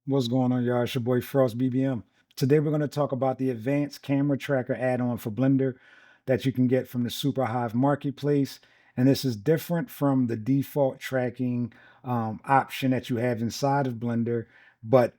What's going on, y'all? It's your boy Frost BBM. Today we're going to talk about the advanced camera tracker add-on for Blender that you can get from the Superhive marketplace. And this is different from the default tracking option that you have inside of Blender, but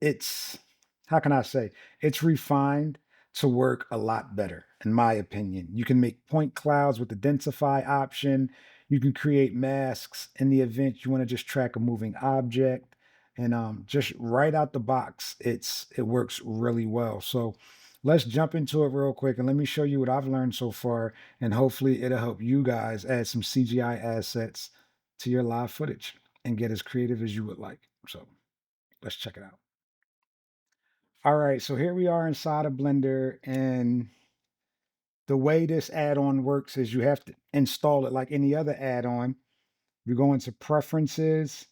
it's, how can I say, it's refined to work a lot better, in my opinion. You can make point clouds with the densify option. You can create masks in the event you want to just track a moving object. And just right out the box, it works really well. So let's jump into it real quick and let me show you what I've learned so far. And hopefully it'll help you guys add some CGI assets to your live footage and get as creative as you would like. So let's check it out. All right, so here we are inside of Blender, and the way this add-on works is you have to install it like any other add-on. You go into Preferences,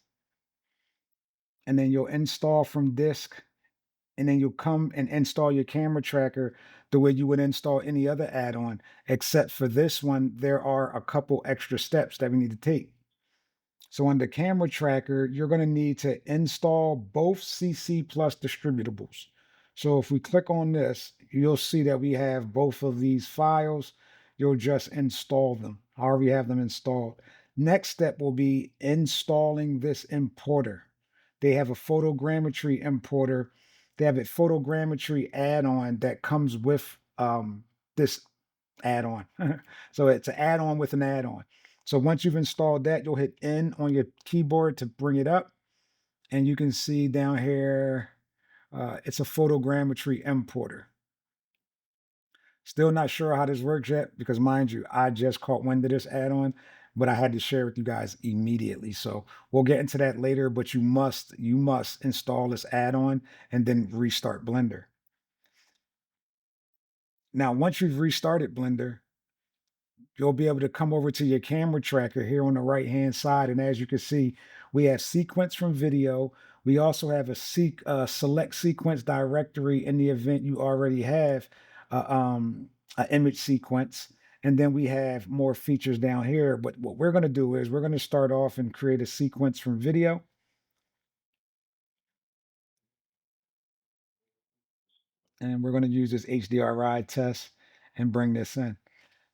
and then you'll install from disk, and then you'll come and install your camera tracker the way you would install any other add-on, except for this one, there are a couple extra steps that we need to take. So on the camera tracker, you're going to need to install both CC Plus distributables. So if we click on this, you'll see that we have both of these files. You'll just install them, however you have them installed. Next step will be installing this importer. They have a photogrammetry importer. They have a photogrammetry add-on that comes with this add-on. So it's an add-on with an add-on. So once you've installed that, you'll hit N on your keyboard to bring it up. And you can see down here, it's a photogrammetry importer. Still not sure how this works yet because, mind you, I just caught wind of this add-on, but I had to share with you guys immediately. So we'll get into that later, but you must install this add-on and then restart Blender. Now, once you've restarted Blender, you'll be able to come over to your camera tracker here on the right hand side. And as you can see, we have sequence from video. We also have a select sequence directory in the event you already have an image sequence. And then we have more features down here. But what we're going to do is we're going to start off and create a sequence from video. And we're going to use this HDRI test and bring this in.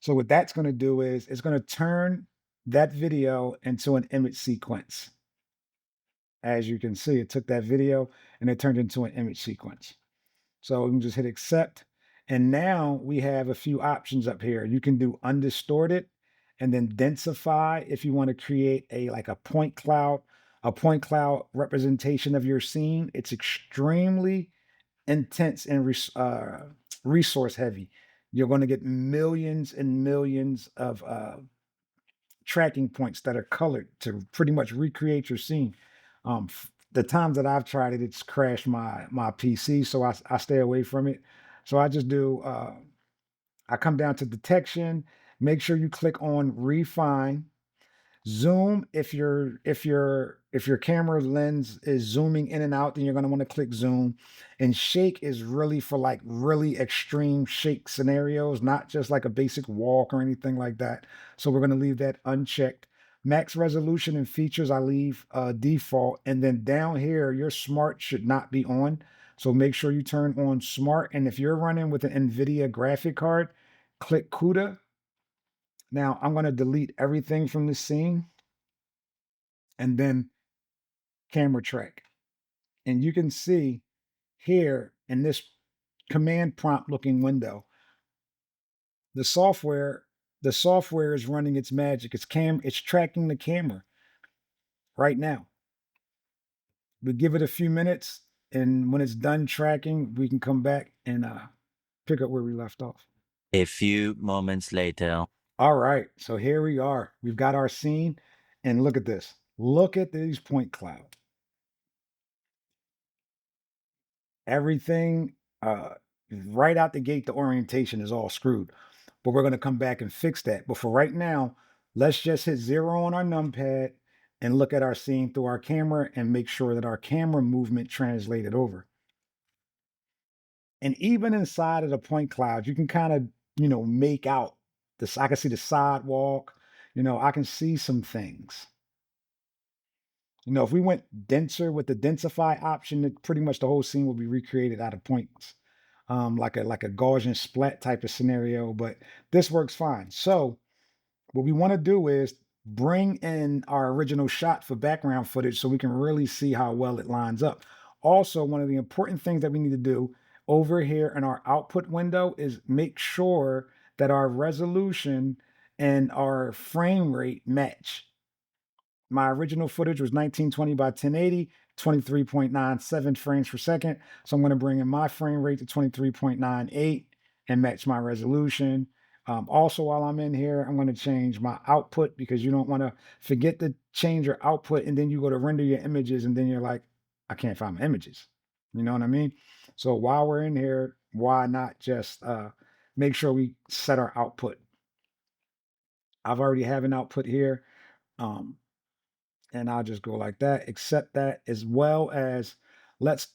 So what that's going to do is it's going to turn that video into an image sequence. As you can see, it took that video and it turned into an image sequence. So we can just hit accept. And now we have a few options up here. You can do undistorted and then densify if you want to create a point cloud representation of your scene. It's extremely intense and resource heavy. You're going to get millions and millions of tracking points that are colored to pretty much recreate your scene. The times that I've tried it, it's crashed my PC, so I stay away from it. So I just do. I come down to detection. Make sure you click on refine. Zoom, if your camera lens is zooming in and out, then you're going to want to click zoom. And shake is really for like really extreme shake scenarios, not just like a basic walk or anything like that. So we're going to leave that unchecked. Max resolution and features I leave default. And then down here, your smart should not be on. So make sure you turn on smart. And if you're running with an NVIDIA graphic card, click CUDA. Now I'm going to delete everything from the scene and then camera track. And you can see here in this command prompt looking window, the software is running its magic. It's tracking the camera right now. We give it a few minutes, and when it's done tracking, we can come back and pick up where we left off. A few moments later. All right, so here we are. We've got our scene, and look at this. Look at these point clouds. Everything right out the gate, the orientation is all screwed. But we're going to come back and fix that. But for right now, let's just hit 0 on our numpad and look at our scene through our camera and make sure that our camera movement translated over. And even inside of the point cloud, you can kind of, make out this. I can see the sidewalk, I can see some things. If we went denser with the densify option, pretty much the whole scene will be recreated out of points, like a Gaussian splat type of scenario. But this works fine. So what we want to do is bring in our original shot for background footage so we can really see how well it lines up. Also, one of the important things that we need to do over here in our output window is make sure that our resolution and our frame rate match. My original footage was 1920 by 1080, 23.97 frames per second. So I'm going to bring in my frame rate to 23.98 and match my resolution. Also, while I'm in here, I'm going to change my output because you don't want to forget to change your output and then you go to render your images and then you're like, I can't find my images. You know what I mean? So while we're in here, why not just make sure we set our output? I've already have an output here. Um, and I'll just go like that, accept that, as well as let's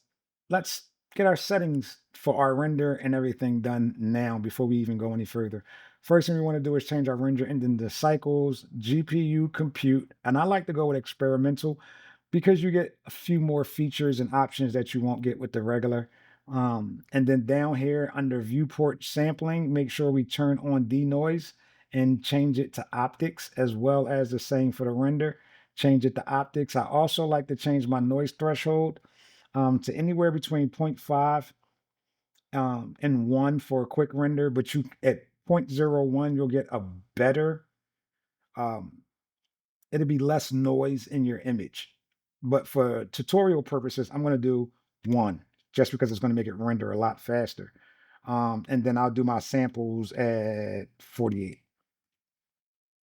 let's get our settings for our render and everything done now before we even go any further. First thing we want to do is change our render engine to cycles, GPU compute, and I like to go with experimental because you get a few more features and options that you won't get with the regular. And then down here under viewport sampling, make sure we turn on denoise and change it to optics, as well as the same for the render. Change it to optics. I also like to change my noise threshold to anywhere between zero point 0.5 and 1 for a quick render, but you at zero point 0.01 you'll get a better um, it'll be less noise in your image. But for tutorial purposes, I'm going to do 1 just because it's going to make it render a lot faster. And then I'll do my samples at 48,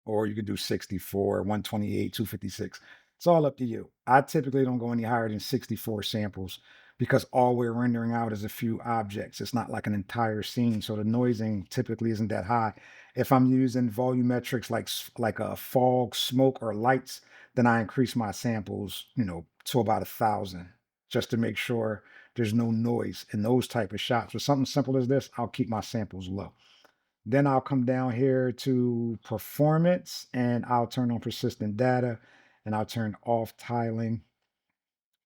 or you could do 64, 128, 256. It's all up to you. I typically don't go any higher than 64 samples because all we're rendering out is a few objects. It's not like an entire scene, so the noising typically isn't that high. If I'm using volumetrics like a fog, smoke, or lights, then I increase my samples, to about 1,000, just to make sure there's no noise in those type of shots. For something simple as this, I'll keep my samples low. Then I'll come down here to performance and I'll turn on persistent data and I'll turn off tiling.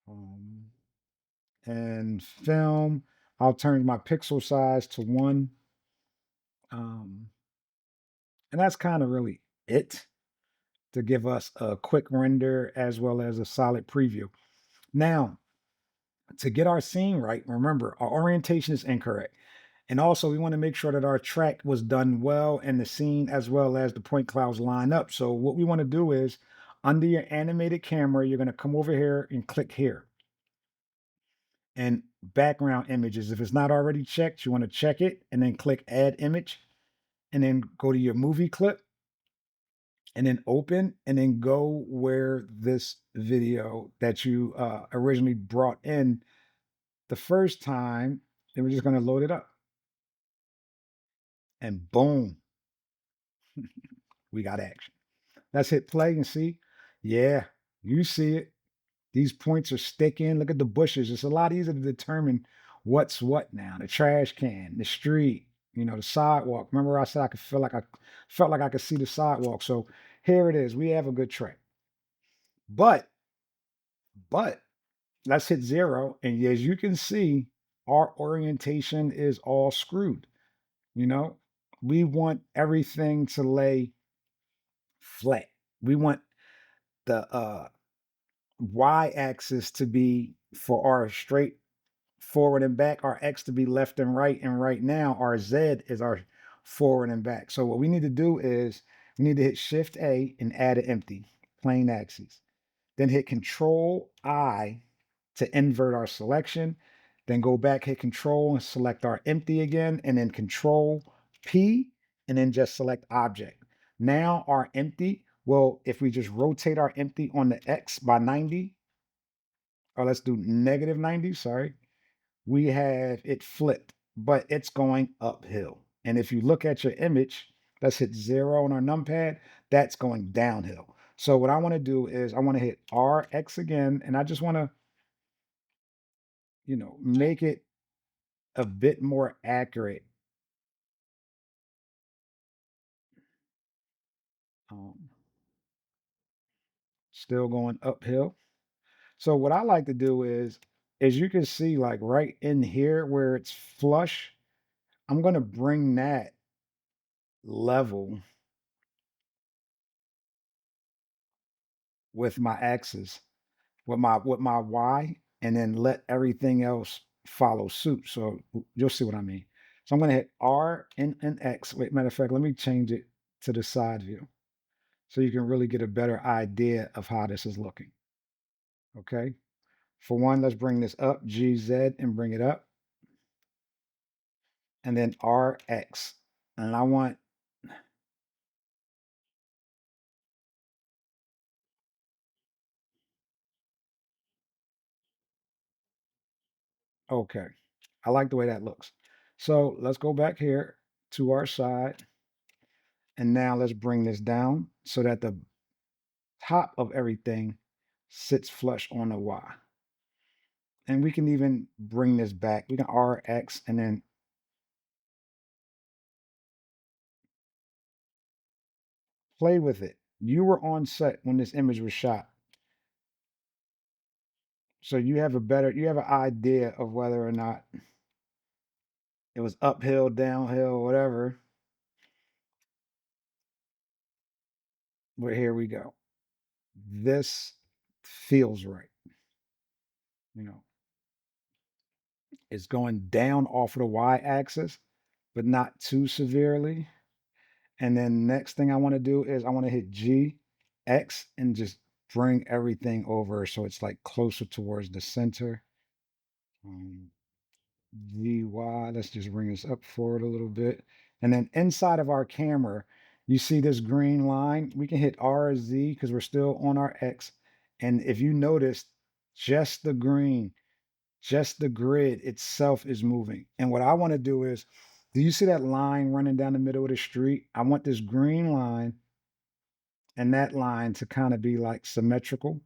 Um, and film, I'll turn my pixel size to 1. Um, and that's kind of really it to give us a quick render as well as a solid preview. Now, to get our scene right, remember our orientation is incorrect. And also, we want to make sure that our track was done well and the scene as well as the point clouds line up. So what we want to do is under your animated camera, you're going to come over here and click here. And background images, if it's not already checked, you want to check it and then click add image and then go to your movie clip and then open and then go where this video that you originally brought in the first time, and we're just going to load it up. And boom, we got action. Let's hit play and see. Yeah, you see it. These points are sticking. Look at the bushes. It's a lot easier to determine what's what now. The trash can, the street, the sidewalk. Remember I said I felt like I could see the sidewalk. So here it is. We have a good track. But let's hit 0. And as you can see, our orientation is all screwed. You know, we want everything to lay flat. We want the y-axis to be for our straight forward and back, our x to be left and right now our z is our forward and back. So what we need to do is we need to hit Shift A and add an empty plane axis. Then hit Control I to invert our selection. Then go back, hit Control and select our empty again, and then Control P, and then just select object. Now our empty, well, if we just rotate our empty on the X by 90, or let's do negative 90, sorry, we have it flipped, but it's going uphill. And if you look at your image, let's hit 0 on our numpad, that's going downhill. So what I want to do is I want to hit RX again, and I just want to, make it a bit more accurate. Um, Still going uphill. So what I like to do is, as you can see, like right in here where it's flush, I'm going to bring that level with my axis, with my Y, and then let everything else follow suit. So you'll see what I mean. So I'm going to hit R and X. Wait, matter of fact, let me change it to the side view so you can really get a better idea of how this is looking. Okay. For one, let's bring this up, GZ, and bring it up, and then RX. And I want, okay, I like the way that looks. So let's go back here to our side. And now let's bring this down so that the top of everything sits flush on the Y. And we can even bring this back. We can RX and then play with it. You were on set when this image was shot. So you have an idea of whether or not it was uphill, downhill, whatever. But here we go. This feels right. You know, it's going down off of the Y axis, but not too severely. And then next thing I want to do is I want to hit G, X, and just bring everything over so it's like closer towards the center. Um, VY, let's just bring this up forward a little bit. And then inside of our camera, you see this green line. We can hit R or Z because we're still on our X. And if you notice, just the green, just the grid itself is moving. And what I want to do is, do you see that line running down the middle of the street? I want this green line and that line to kind of be like symmetrical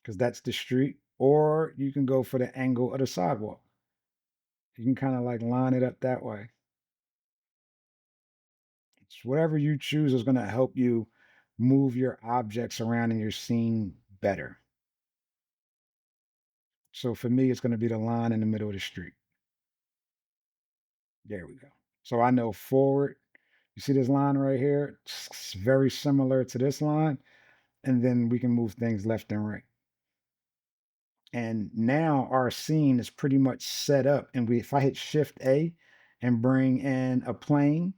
because that's the street. Or you can go for the angle of the sidewalk. You can kind of like line it up that way. It's whatever you choose is going to help you move your objects around in your scene better. So for me, it's going to be the line in the middle of the street. There we go. So I know forward. You see this line right here? It's very similar to this line. And then we can move things left and right. And now our scene is pretty much set up. And if I hit Shift A and bring in a plane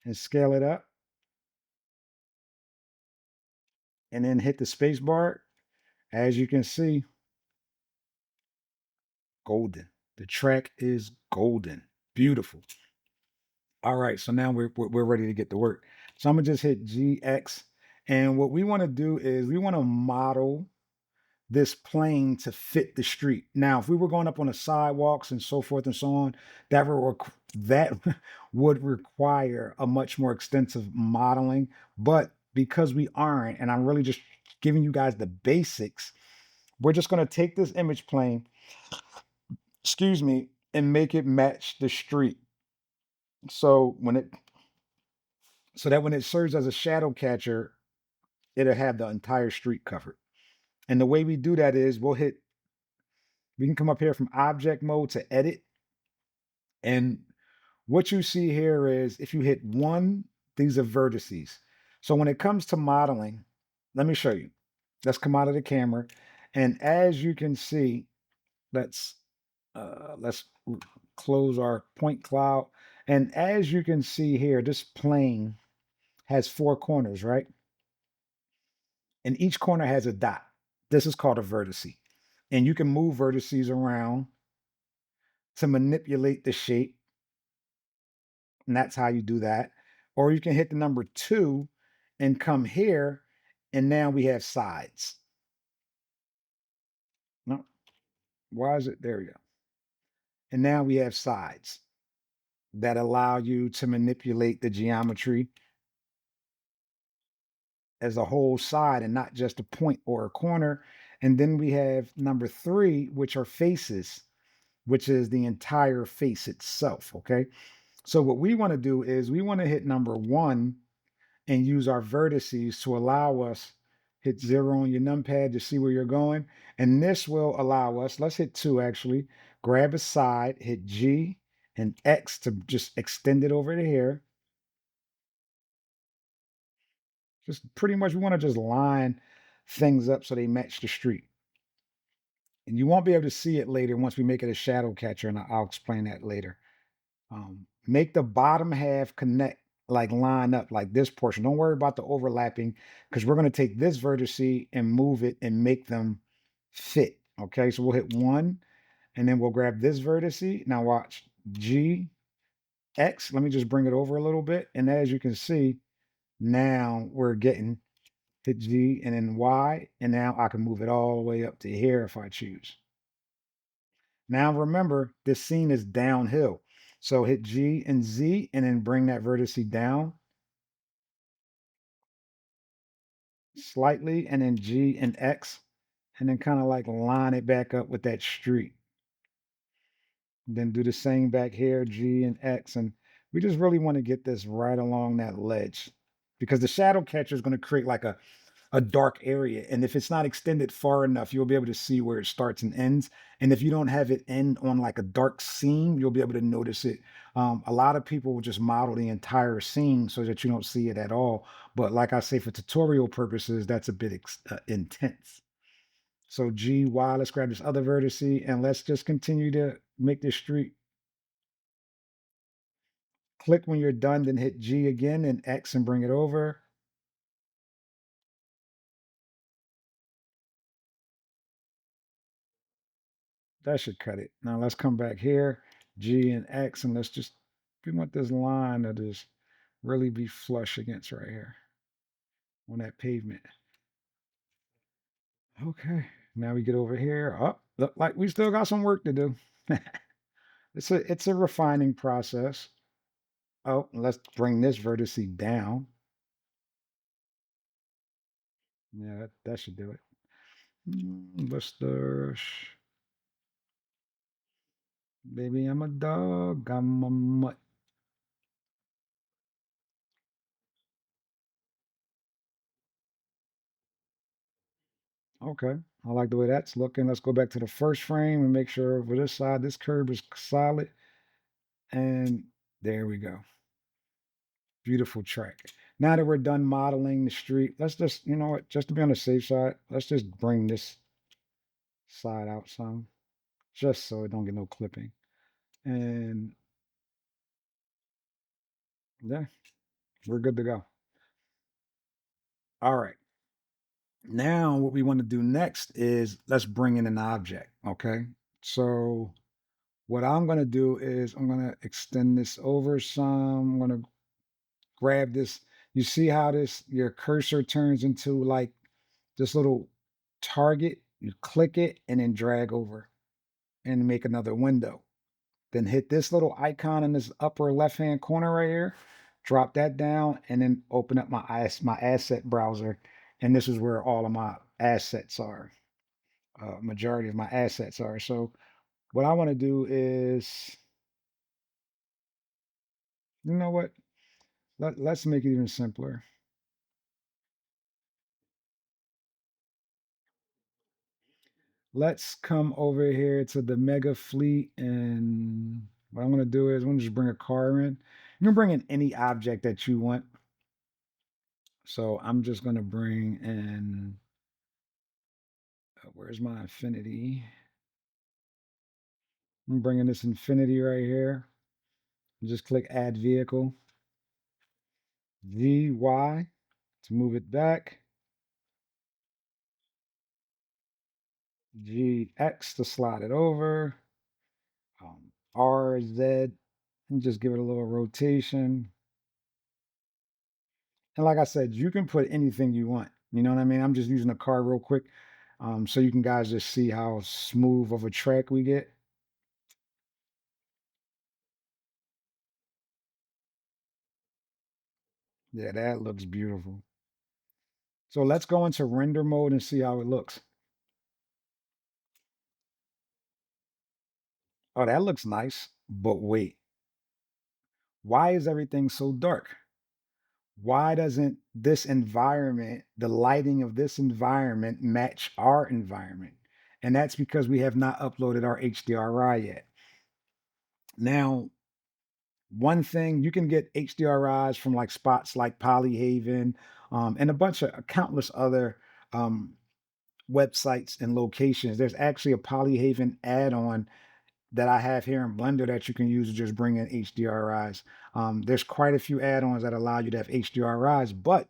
and scale it up, and then hit the space bar, as you can see, golden. The track is golden. Beautiful. All right, so now we're ready to get to work. So I'm gonna just hit GX. And what we want to do is we want to model this plane to fit the street. Now, if we were going up on the sidewalks and so forth and so on, that would require a much more extensive modeling. But because we aren't, and I'm really just giving you guys the basics, we're just going to take this image plane, excuse me, and make it match the street. So when it serves as a shadow catcher, it'll have the entire street covered. And the way we do that is we can come up here from object mode to edit. And what you see here is if you hit one, these are vertices. So when it comes to modeling, let me show you. Let's come out of the camera. And as you can see, let's close our point cloud. And as you can see here, this plane has four corners, right? And each corner has a dot. This is called a vertice. And you can move vertices around to manipulate the shape. And that's how you do that. Or you can hit the number 2 and come here. And now we have sides. No, why is it? There we go. And now we have sides that allow you to manipulate the geometry as a whole side and not just a point or a corner. And then we have number 3, which are faces, which is the entire face itself. Okay. So what we want to do is we want to hit number 1 and use our vertices to allow us. Hit 0 on your numpad to see where you're going. And this will allow us, let's hit 2 actually, grab a side, hit G and X to just extend it over to here. Just pretty much, we want to just line things up so they match the street. And you won't be able to see it later once we make it a shadow catcher, and I'll explain that later. Make the bottom half connect, like line up like this portion. Don't worry about the overlapping because we're going to take this vertice and move it and make them fit. Okay, so we'll hit 1 and then we'll grab this vertice. Now watch G, X. Let me just bring it over a little bit. And as you can see, now we're getting hit G and then Y. And now I can move it all the way up to here if I choose. Now remember, this scene is downhill. So hit G and Z and then bring that vertice down slightly and then G and X and then kind of like line it back up with that street. Then do the same back here, G and X. And we just really want to get this right along that ledge because the shadow catcher is going to create like a dark area. And if it's not extended far enough, you'll be able to see where it starts and ends. And if you don't have it end on like a dark seam, you'll be able to notice it. A lot of people will just model the entire scene so that you don't see it at all. But like I say, for tutorial purposes, that's a bit intense. So G, Y, let's grab this other vertice and let's just continue to make this street. Click when you're done, then hit G again and X and bring it over. That should cut it. Now let's come back here, G and X, and let's just, we want this line to just really be flush against right here on that pavement. Okay, now we get over here. Oh, look like we still got some work to do. It's a refining process. Oh, let's bring this vertex down. Yeah, that should do it. Buster, baby, I'm a dog. I'm a mutt. Okay, I like the way that's looking. Let's go back to the first frame and make sure for this side, this curve is solid. And there we go. Beautiful track. Now that we're done modeling the street, let's just, you know what, just to be on the safe side, let's just bring this side out some, just so it don't get no clipping. And yeah, we're good to go. All right. Now what we want to do next is let's bring in an object, okay? So what I'm going to do is I'm going to extend this over some. I'm going to grab this. You see how this, your cursor turns into like this little target? You click it and then drag over and make another window. Then hit this little icon in this upper left-hand corner right here. Drop that down and then open up my asset browser. And this is where all of my assets are. Majority of my assets are. So what I want to do is, you know what? Let's make it even simpler. Let's come over here to the mega fleet. And what I'm going to do is I'm going to just bring a car in. You can bring in any object that you want. So I'm just going to bring in, where's my infinity? I'm bringing this infinity right here. Just click add vehicle. VY to move it back. GX to slide it over. RZ and just give it a little rotation. And like I said, you can put anything you want. You know what I mean? I'm just using a car real quick so you can guys just see how smooth of a track we get. Yeah, that looks beautiful. So let's go into render mode and see how it looks. Oh, that looks nice. But wait, why is everything so dark? Why doesn't this environment, the lighting of this environment, match our environment? And that's because we have not uploaded our HDRI yet. Now, one thing you can get HDRIs from like spots like Polyhaven, and a bunch of countless other um, websites and locations. There's actually a Polyhaven add-on that I have here in Blender that you can use to just bring in HDRIs. There's quite a few add-ons that allow you to have HDRIs, but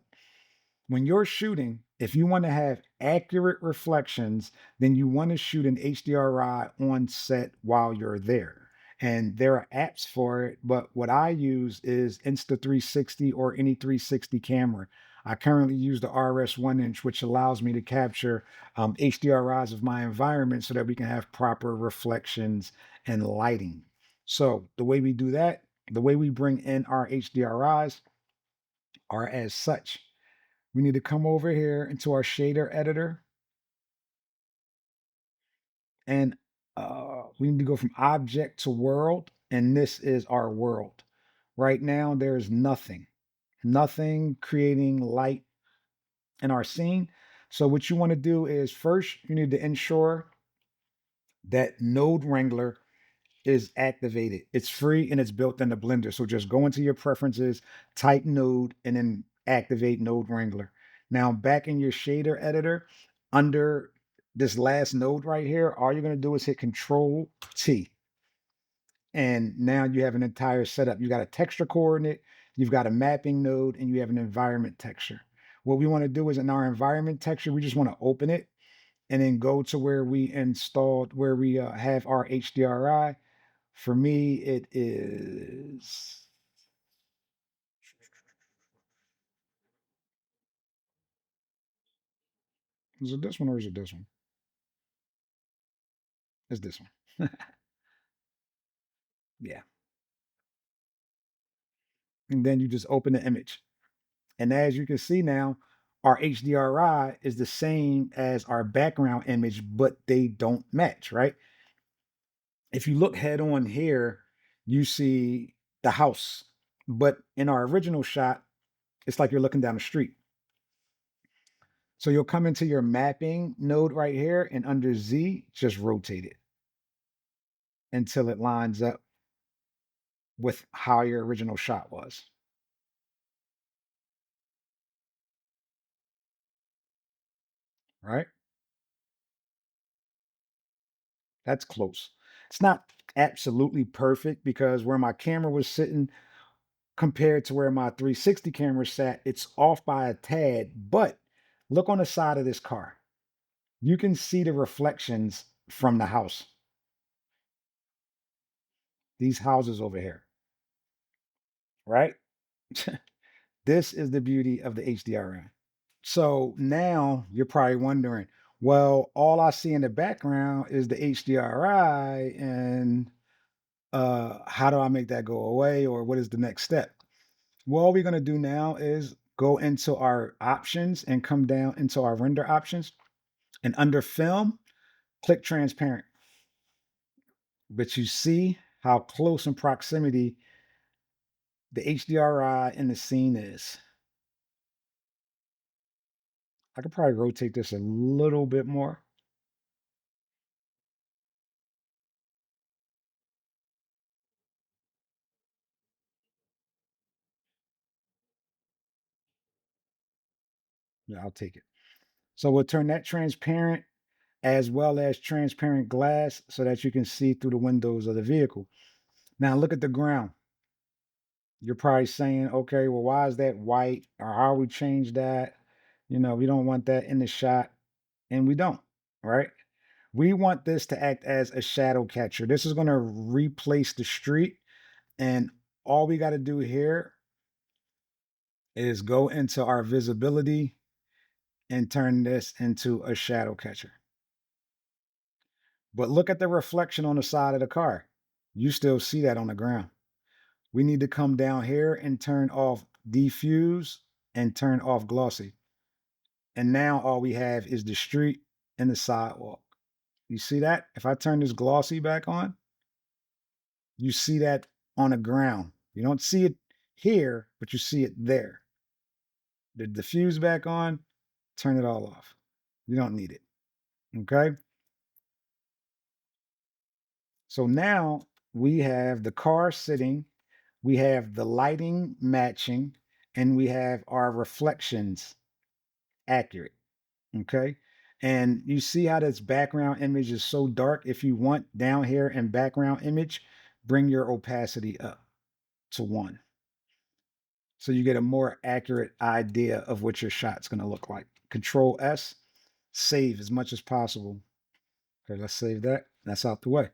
when you're shooting, if you want to have accurate reflections, then you want to shoot an HDRI on set while you're there. And there are apps for it, but what I use is Insta360 or any 360 camera. I currently use the RS 1 inch, which allows me to capture HDRIs of my environment so that we can have proper reflections and lighting. So the way we do that, the way we bring in our HDRIs are as such. We need to come over here into our shader editor and we need to go from object to world. And this is our world. Right now, there's nothing creating light in our scene. So what you want to do is first, you need to ensure that Node Wrangler is activated. It's free and it's built into Blender. So just go into your preferences, type node, and then activate Node Wrangler. Now back in your shader editor, under this last node right here, all you're going to do is hit Control T. And now you have an entire setup. You got a texture coordinate, you've got a mapping node, and you have an environment texture. What we want to do is in our environment texture, we just want to open it and then go to where we installed, where we have our HDRI. For me, it is it this one or is it this one? It's this one. Yeah. And then you just open the image. And as you can see now, our HDRI is the same as our background image, but they don't match, right? If you look head on here, you see the house. But in our original shot, it's like you're looking down the street. So you'll come into your mapping node right here, and under Z, just rotate it until it lines up with how your original shot was, right? That's close. It's not absolutely perfect because where my camera was sitting compared to where my 360 camera sat, it's off by a tad. But look on the side of this car. You can see the reflections from the house, these houses over here, right? This is the beauty of the HDRI. So now you're probably wondering, well, all I see in the background is the HDRI, and how do I make that go away, or what is the next step? Well, all we're going to do now is go into our options and come down into our render options, and under film, click transparent. But you see how close in proximity the HDRI in the scene is. I could probably rotate this a little bit more. Yeah, I'll take it. So we'll turn that transparent as well as transparent glass so that you can see through the windows of the vehicle. Now look at the ground. You're probably saying, okay, well, why is that white? Or how we change that? We don't want that in the shot. And we don't, right? We want this to act as a shadow catcher. This is going to replace the street. And all we got to do here is go into our visibility and turn this into a shadow catcher. But look at the reflection on the side of the car. You still see that on the ground. We need to come down here and turn off diffuse and turn off glossy. And now all we have is the street and the sidewalk. You see that? If I turn this glossy back on, you see that on the ground. You don't see it here, but you see it there. the diffuse back on, turn it all off. You don't need it. Okay. So now we have the car sitting, we have the lighting matching, and we have our reflections accurate. Okay. And you see how this background image is so dark. If you want down here in background image, bring your opacity up to 1. So you get a more accurate idea of what your shot's going to look like. Control S, save as much as possible. Okay, let's save that. That's out the way.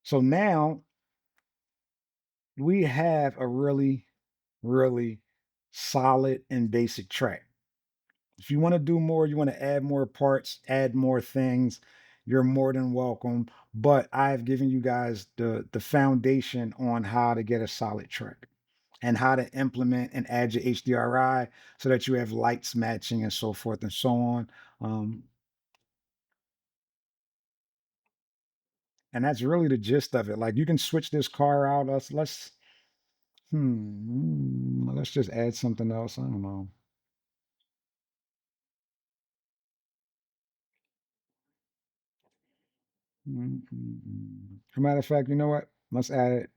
So now we have a really, really solid and basic track. If you want to do more, you want to add more parts, add more things, you're more than welcome. But I've given you guys the foundation on how to get a solid track and how to implement and add your HDRI so that you have lights matching and so forth and so on. Um, and that's really the gist of it. Like you can switch this car out. Let's just add something else. I don't know. As a matter of fact, you know what? Let's add it.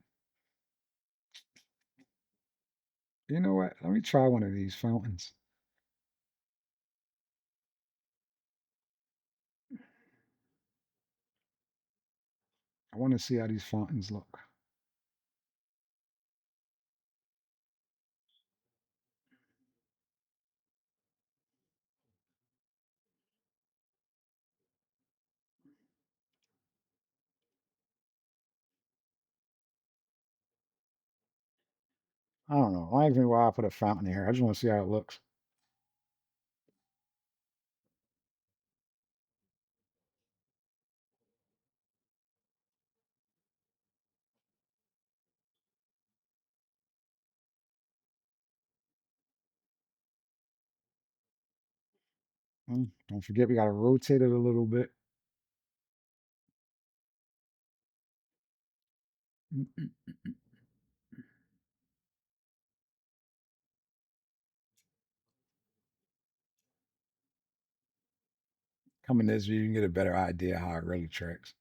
You know what? Let me try one of these fountains. I want to see how these fountains look. I don't know. I don't even know why I put a fountain here. I just want to see how it looks. Don't forget we got to rotate it a little bit. Come in this view, you can get a better idea how it really tracks.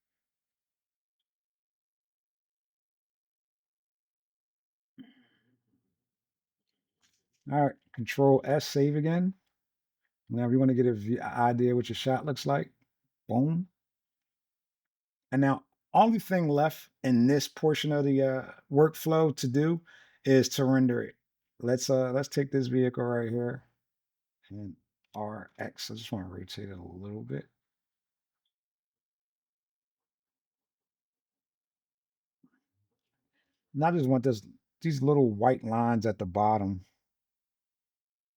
All right, Control S, save again. Now, if you want to get a idea what your shot looks like, boom. And now, only thing left in this portion of the workflow to do is to render it. Let's take this vehicle right here and RX. I just want to rotate it a little bit. And I just want these little white lines at the bottom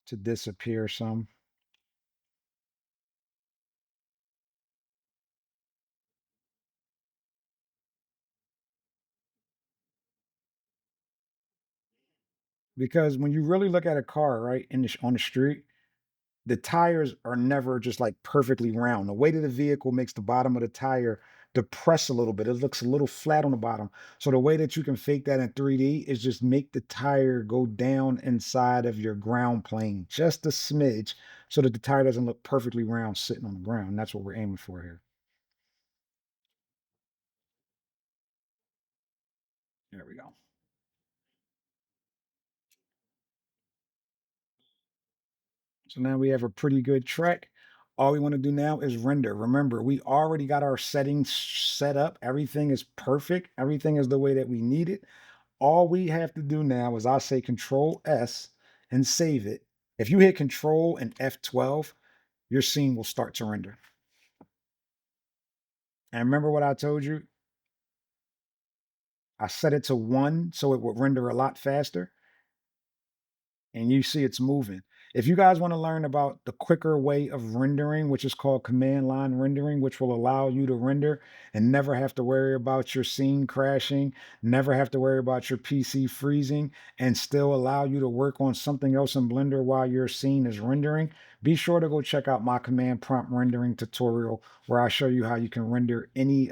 to disappear some. Because when you really look at a car, right, on the street, the tires are never just like perfectly round. The weight of the vehicle makes the bottom of the tire depress a little bit. It looks a little flat on the bottom. So the way that you can fake that in 3D is just make the tire go down inside of your ground plane just a smidge so that the tire doesn't look perfectly round sitting on the ground. That's what we're aiming for here. There we go. So now we have a pretty good track. All we want to do now is render. Remember, we already got our settings set up. Everything is perfect. Everything is the way that we need it. All we have to do now is I say Control S and save it. If you hit Control and F12, your scene will start to render. And remember what I told you? I set it to 1 so it would render a lot faster. And you see it's moving. If you guys want to learn about the quicker way of rendering, which is called command line rendering, which will allow you to render and never have to worry about your scene crashing, never have to worry about your PC freezing, and still allow you to work on something else in Blender while your scene is rendering, be sure to go check out my command prompt rendering tutorial where I show you how you can render any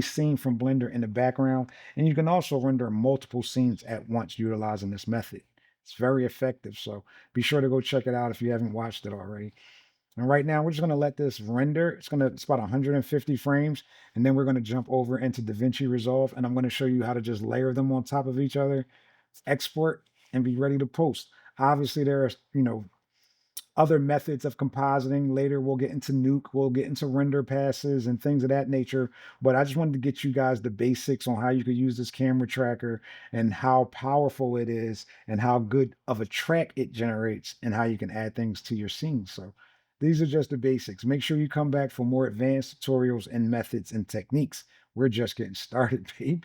scene from Blender in the background. And you can also render multiple scenes at once utilizing this method. It's very effective. So be sure to go check it out if you haven't watched it already. And right now we're just going to let this render. It's about 150 frames. And then we're going to jump over into DaVinci Resolve. And I'm going to show you how to just layer them on top of each other, export, and be ready to post. Obviously, there are, other methods of compositing. Later, we'll get into nuke, we'll get into render passes and things of that nature. But I just wanted to get you guys the basics on how you could use this camera tracker and how powerful it is and how good of a track it generates and how you can add things to your scene. So these are just the basics. Make sure you come back for more advanced tutorials and methods and techniques. We're just getting started, baby.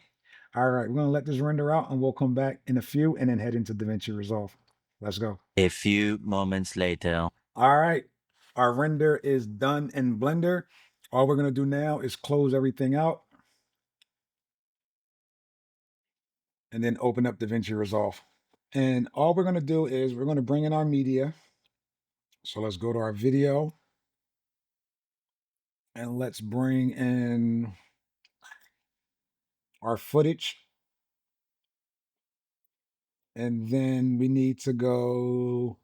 All right, we're going to let this render out and we'll come back in a few and then head into DaVinci Resolve. Let's go. A few moments later. All right, our render is done in Blender. All we're gonna do now is close everything out and then open up DaVinci Resolve. And all we're gonna do is we're gonna bring in our media. So let's go to our video and let's bring in our footage. And then we need to go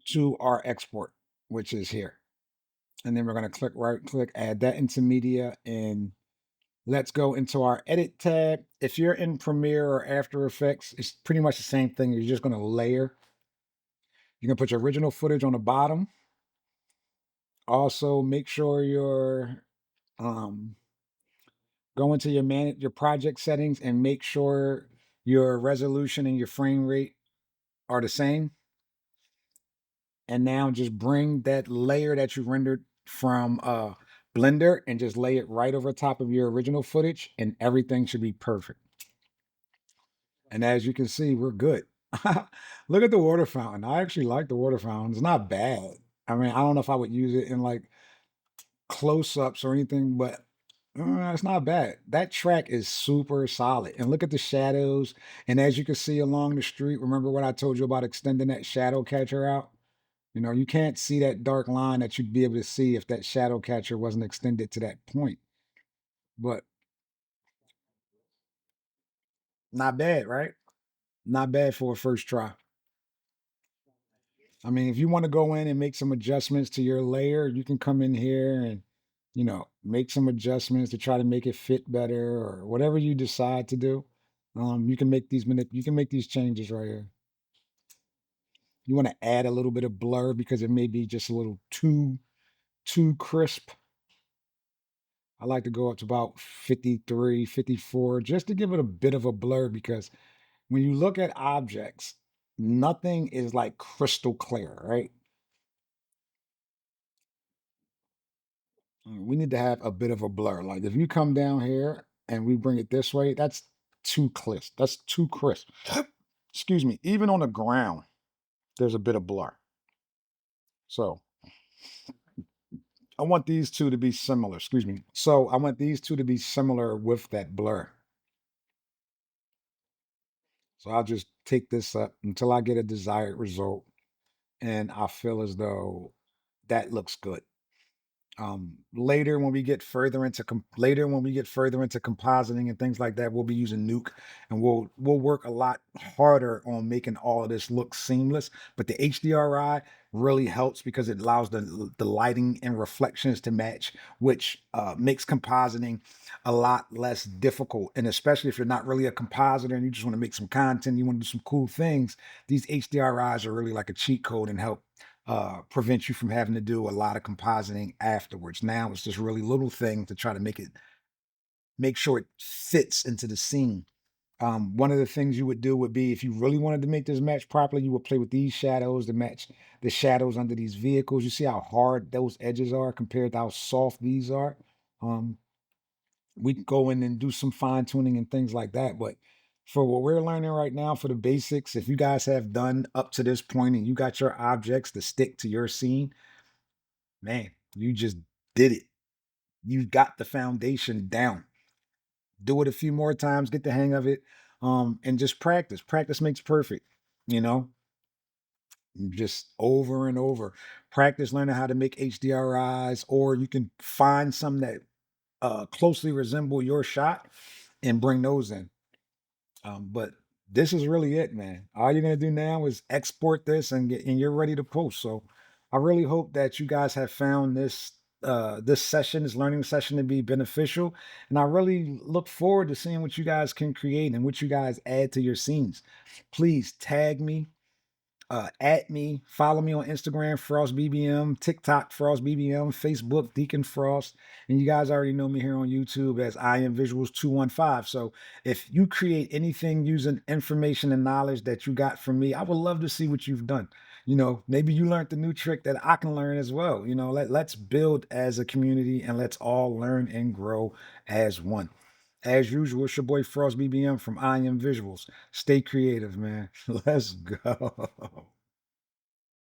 to our export, which is here. And then we're gonna right click, add that into media, and let's go into our edit tab. If you're in Premiere or After Effects, it's pretty much the same thing. You're just going to layer. You're going to put your original footage on the bottom. Also, make sure you're go into your project settings and make sure your resolution and your frame rate are the same. And now just bring that layer that you rendered from Blender and just lay it right over top of your original footage, and everything should be perfect. And as you can see, we're good. Look at the water fountain. I actually like the water fountain. It's not bad. I mean, I don't know if I would use it in like close-ups or anything, but it's not bad. That track is super solid. And look at the shadows. And as you can see along the street, remember what I told you about extending that shadow catcher out? You can't see that dark line that you'd be able to see if that shadow catcher wasn't extended to that point. But not bad, right? Not bad for a first try. I mean, if you want to go in and make some adjustments to your layer, you can come in here and, make some adjustments to try to make it fit better or whatever you decide to do. You can make these changes right here. You want to add a little bit of blur because it may be just a little too crisp. I like to go up to about 53, 54, just to give it a bit of a blur, because when you look at objects, nothing is like crystal clear, right? We need to have a bit of a blur. Like if you come down here and we bring it this way, that's too crisp. That's too crisp. Excuse me. Even on the ground, there's a bit of blur. So I want these two to be similar. Excuse me. So I want these two to be similar with that blur. So I'll just take this up until I get a desired result, and I feel as though that looks good. Later when we get further into compositing and things like that, we'll be using nuke, and we'll work a lot harder on making all of this look seamless. But the HDRI really helps because it allows the lighting and reflections to match, which makes compositing a lot less difficult. And especially if you're not really a compositor and you just want to make some content, you want to do some cool things, these HDRIs are really like a cheat code and help prevent you from having to do a lot of compositing afterwards. Now it's just really little things to try to make sure it fits into the scene. One of the things you would do would be, if you really wanted to make this match properly, you would play with these shadows to match the shadows under these vehicles. You see how hard those edges are compared to how soft these are. We can go in and do some fine tuning and things like that. But for what we're learning right now, for the basics, if you guys have done up to this point and you got your objects to stick to your scene, man, you just did it. You got the foundation down. Do it a few more times, get the hang of it, and just practice. Practice makes perfect, you know, just over and over. Practice learning how to make HDRIs, or you can find some that closely resemble your shot and bring those in. But this is really it, man. All you're gonna do now is export this and you're ready to post. So I really hope that you guys have found this session, this learning session to be beneficial. And I really look forward to seeing what you guys can create and what you guys add to your scenes. Please tag me, at me, follow me on Instagram, Frost BBM, TikTok, Frost BBM, Facebook, Deacon Frost. And you guys already know me here on YouTube as I am Visuals 215. So if you create anything using information and knowledge that you got from me, I would love to see what you've done. Maybe you learned the new trick that I can learn as well. Let's build as a community and let's all learn and grow as one. As usual, it's your boy Frost BBM from I Am Visuals. Stay creative, man. Let's go.